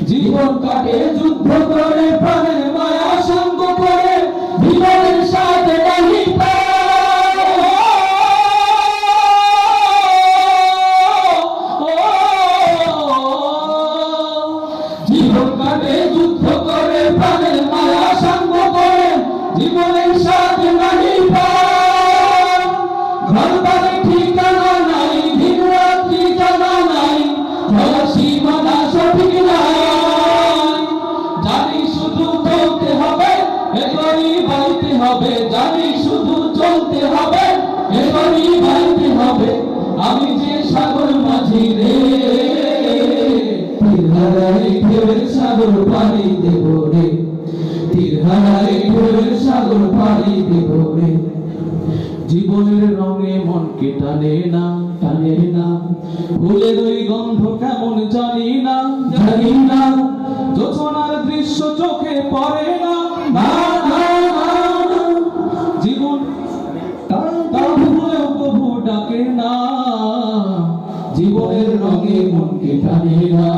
জীবন কাটে যুদ্ধ করে, প্রাণের মায়া সঙ্গ করে, জীবনের সাথে নাহি জীবন কাটে যুদ্ধ করে, প্রাণের মায়া সঙ্গ করে, জীবনের সাথে নাহি ঘর বাড়ি ঠিকানা নাই, দিন রাত্রি জানা নাই, চলার সীমানা সঠিক নাই। জানি শুধু চলতে হবে, এগোই বাড়িতে হবে, জানি শুধু চলতে হবে, এগোই বাড়িতে হবে। আমি যে সাগর মাঝি রে, তীর হারাই ঢেউয়ের সাগর পাড়ি দেব রে, তীর হারাই ঢেউয়ের সাগর পাড়ি দেব রে। জীবনের রঙে মনকে টানে না, টানে না, ফুলের ওই গন্ধ কেমন জানি না, জানি না, যোছনার দৃশ্য চোখে পড়ে না, না না না, জীবন তার ভুলেও প্রভু ডাকে না, জীবনের রঙে মনকে টানে না।